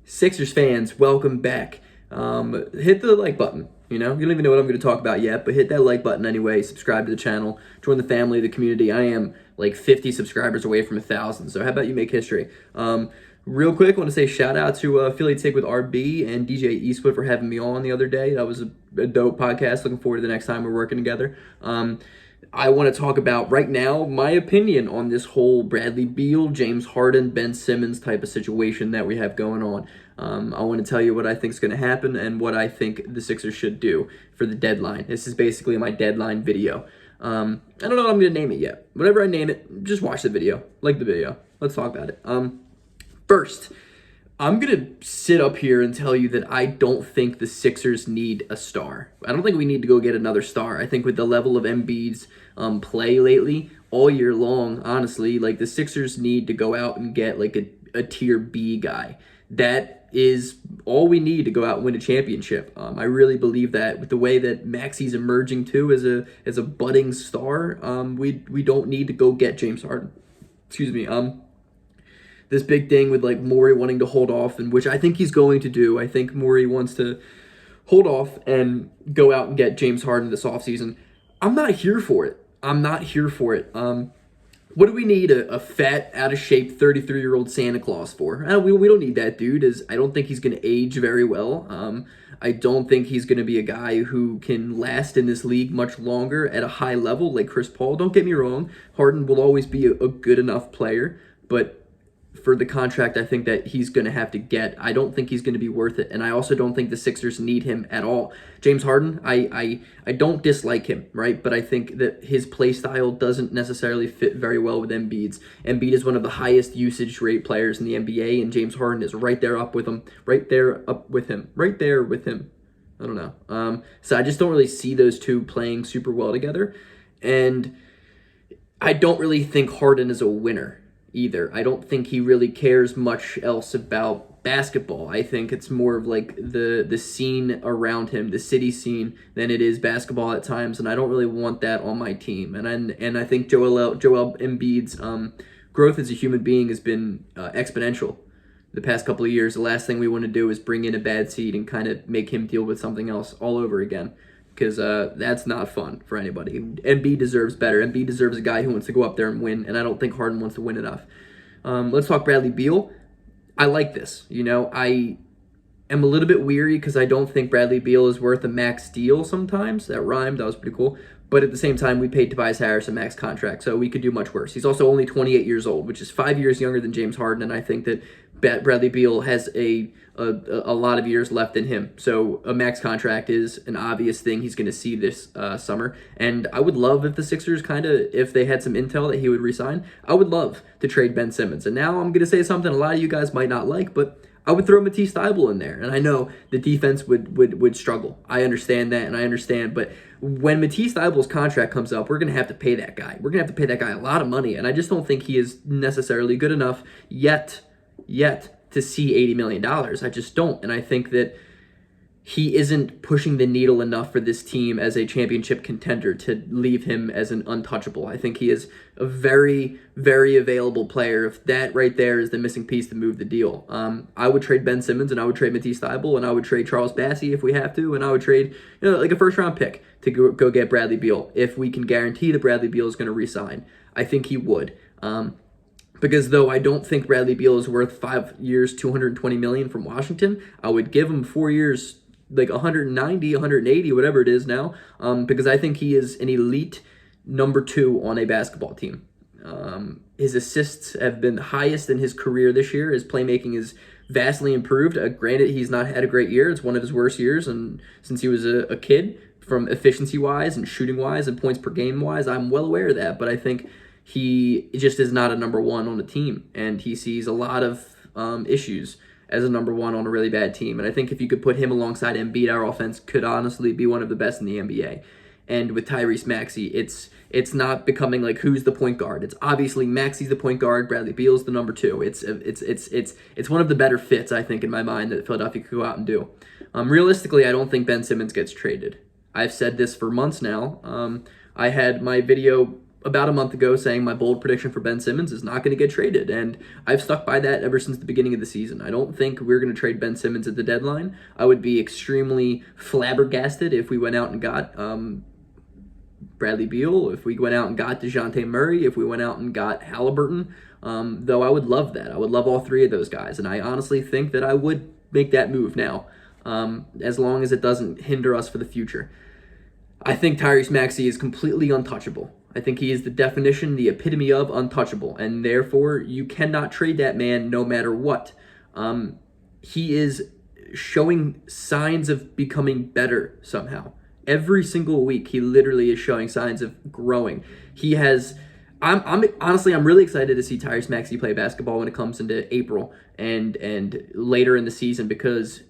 Sixers fans, welcome back. Hit the like button. You don't even know what I'm going to talk about yet, but hit that like button anyway. Subscribe to the channel. Join the family, the community. I am like 50 subscribers away from 1,000. So how about you make history? Real quick, I want to say shout out to Affiliate Take with RB and DJ Eastwood for having me on the other day. That was a dope podcast. Looking forward to the next time we're working together. I want to talk about right now my opinion on this whole Bradley Beal, James Harden, Ben Simmons type of situation that we have going on. I want to tell you what I think is going to happen and what I think the Sixers should do for the deadline. This is basically my deadline video. I don't know what I'm going to name it yet. Whatever I name it, just watch the video. Like the video. Let's talk about it. First, I'm going to sit up here and tell you that I don't think the Sixers need a star. I don't think we need to go get another star. I think with the level of Embiid's play lately, all year long, honestly, like the Sixers need to go out and get like a tier B guy. That is all we need to go out and win a championship. I really believe that with the way that Maxi's emerging too as a budding star, we don't need to go get James Harden. Excuse me. This big thing with like Morey wanting to hold off, and which I think he's going to do. I think Morey wants to hold off and go out and get James Harden this offseason. I'm not here for it. What do we need a fat, out-of-shape 33-year-old Santa Claus for? We don't need that dude. I don't think he's going to age very well. I don't think he's going to be a guy who can last in this league much longer at a high level like Chris Paul. Don't get me wrong. Harden will always be a good enough player, but for the contract I think that he's going to have to get, I don't think he's going to be worth it. And I also don't think the Sixers need him at all. James Harden, I don't dislike him, right? But I think that his play style doesn't necessarily fit very well with Embiid's. Embiid is one of the highest usage rate players in the NBA, and James Harden is right there with him. I don't know. So I just don't really see those two playing super well together. And I don't really think Harden is a winner either. I don't think he really cares much else about basketball. I think it's more of like the scene around him, the city scene, than it is basketball at times, and I don't really want that on my team. And I think Joel Embiid's growth as a human being has been exponential the past couple of years. The last thing we want to do is bring in a bad seed and kind of make him deal with something else all over again, because that's not fun for anybody. Embiid deserves better. Embiid deserves a guy who wants to go up there and win, and I don't think Harden wants to win enough. Let's talk Bradley Beal. I like this. I am a little bit weary because I don't think Bradley Beal is worth a max deal sometimes. That rhymed. That was pretty cool. But at the same time, we paid Tobias Harris a max contract, so we could do much worse. He's also only 28 years old, which is 5 years younger than James Harden, and I think that Bradley Beal has a lot of years left in him. So a max contract is an obvious thing he's going to see this summer. And I would love if the Sixers if they had some intel that he would resign, I would love to trade Ben Simmons. And now I'm going to say something a lot of you guys might not like, but I would throw Matisse Thybulle in there. And I know the defense would struggle. I understand that, but when Matisse Thybulle's contract comes up, we're going to have to pay that guy. We're going to have to pay that guy a lot of money, and I just don't think he is necessarily good enough yet to see $80 million. I just don't, and I think that he isn't pushing the needle enough for this team as a championship contender to leave him as an untouchable. I think he is a very, very available player. If that right there is the missing piece to move the deal. I would trade Ben Simmons, and I would trade Matisse Thybulle, and I would trade Charles Bassey if we have to, and I would trade like a first-round pick to go get Bradley Beal if we can guarantee that Bradley Beal is going to re-sign. I think he would. Because though I don't think Bradley Beal is worth 5 years, $220 million from Washington, I would give him 4 years, like 190, 180, whatever it is now, because I think he is an elite number 2 on a basketball team. His assists have been the highest in his career this year. His playmaking is vastly improved. Granted, he's not had a great year. It's one of his worst years, and since he was a kid, from efficiency-wise and shooting-wise and points per game-wise, I'm well aware of that, but I think he just is not a number 1 on the team, and he sees a lot of issues as a number 1 on a really bad team. And I think if you could put him alongside Embiid, our offense could honestly be one of the best in the NBA. And with Tyrese Maxey, it's not becoming like who's the point guard. It's obviously Maxey's the point guard, Bradley Beal's the number 2. It's one of the better fits, I think, in my mind that Philadelphia could go out and do. Realistically, I don't think Ben Simmons gets traded. I've said this for months now. I had my video about a month ago saying my bold prediction for Ben Simmons is not going to get traded, and I've stuck by that ever since the beginning of the season. I don't think we're going to trade Ben Simmons at the deadline. I would be extremely flabbergasted if we went out and got Bradley Beal, if we went out and got DeJounte Murray, if we went out and got Halliburton, though I would love that. I would love all three of those guys, and I honestly think that I would make that move now, as long as it doesn't hinder us for the future. I think Tyrese Maxey is completely untouchable. I think he is the definition, the epitome of untouchable, and therefore you cannot trade that man no matter what. He is showing signs of becoming better somehow. Every single week, he literally is showing signs of growing. He has. I'm honestly, I'm really excited to see Tyrese Maxey play basketball when it comes into April and later in the season, because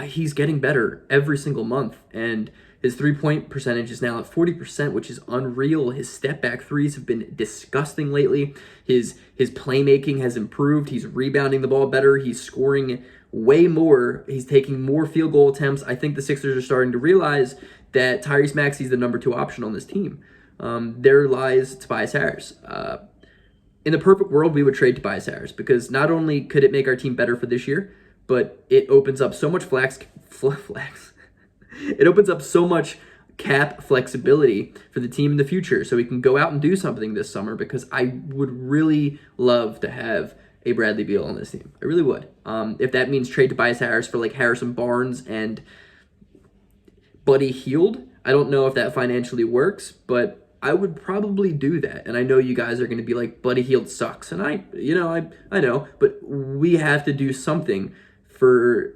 he's getting better every single month, and his three-point percentage is now at 40%, which is unreal. His step-back threes have been disgusting lately. His playmaking has improved. He's rebounding the ball better. He's scoring way more. He's taking more field goal attempts. I think the Sixers are starting to realize that Tyrese Maxey is the number 2 option on this team. There lies Tobias Harris. In the perfect world, we would trade Tobias Harris, because not only could it make our team better for this year, but it opens up so much It opens up so much cap flexibility for the team in the future, so we can go out and do something this summer, because I would really love to have a Bradley Beal on this team. I really would. If that means trade Tobias Harris for like Harrison Barnes and Buddy Hield, I don't know if that financially works, but I would probably do that. And I know you guys are going to be like, Buddy Hield sucks. And I know, but we have to do something for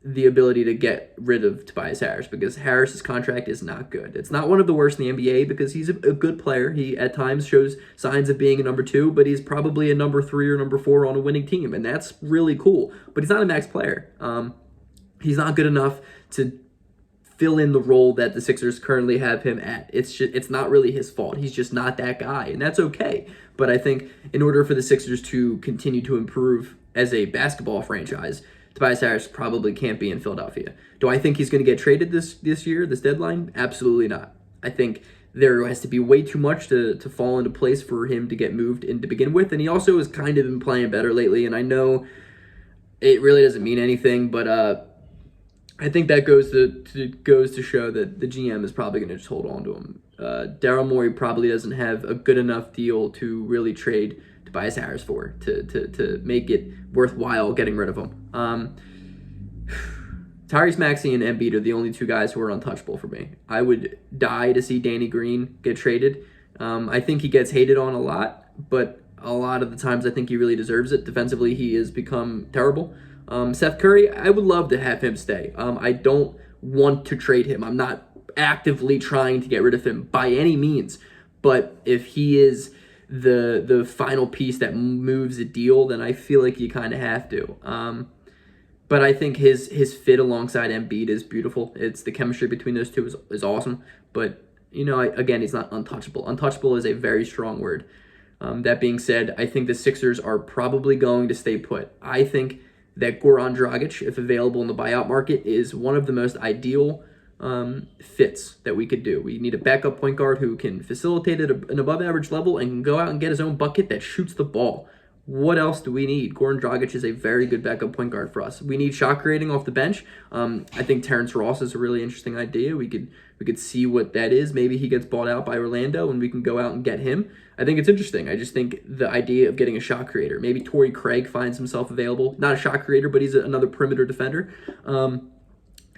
the ability to get rid of Tobias Harris, because Harris's contract is not good. It's not one of the worst in the NBA, because he's a good player. He at times shows signs of being a number 2, but he's probably a number 3 or number 4 on a winning team, and that's really cool. But he's not a max player. He's not good enough to fill in the role that the Sixers currently have him at. It's not really his fault. He's just not that guy, and that's okay. But I think in order for the Sixers to continue to improve as a basketball franchise, Tobias Harris probably can't be in Philadelphia. Do I think he's going to get traded this year, this deadline? Absolutely not. I think there has to be way too much to fall into place for him to get moved in to begin with, and he also has kind of been playing better lately, and I know it really doesn't mean anything, but I think that goes to show that the GM is probably going to just hold on to him. Daryl Morey probably doesn't have a good enough deal to really trade Tobias Harris for, to make it worthwhile getting rid of him. Tyrese Maxey and Embiid are the only 2 guys who are untouchable for me. I would die to see Danny Green get traded. I think he gets hated on a lot, but a lot of the times I think he really deserves it. Defensively, he has become terrible. Seth Curry, I would love to have him stay. I don't want to trade him. I'm not actively trying to get rid of him by any means, but if he is the final piece that moves a deal, then I feel like you kind of have to. But I think his fit alongside Embiid is beautiful. It's the chemistry between those two is awesome. But again, he's not untouchable. Untouchable is a very strong word. That being said, I think the Sixers are probably going to stay put. I think that Goran Dragic, if available in the buyout market, is one of the most ideal fits that we could do. We need a backup point guard who can facilitate at an above-average level and can go out and get his own bucket that shoots the ball. What else do we need? Goran Dragic is a very good backup point guard for us. We need shot creating off the bench. I think Terence Ross is a really interesting idea. We could see what that is. Maybe he gets bought out by Orlando and we can go out and get him. I think it's interesting. I just think the idea of getting a shot creator. Maybe Torrey Craig finds himself available. Not a shot creator, but he's another perimeter defender.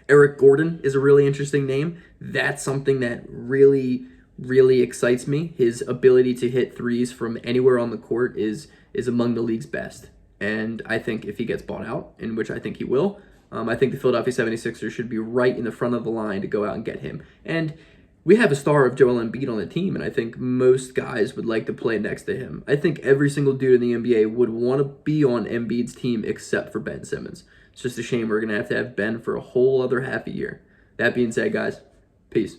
Eric Gordon is a really interesting name. That's something that really, really excites me. His ability to hit threes from anywhere on the court is among the league's best. And I think if he gets bought out, in which I think he will, I think the Philadelphia 76ers should be right in the front of the line to go out and get him. And we have a star of Joel Embiid on the team, and I think most guys would like to play next to him. I think every single dude in the NBA would want to be on Embiid's team except for Ben Simmons. It's just a shame we're going to have Ben for a whole other half a year. That being said, guys, peace.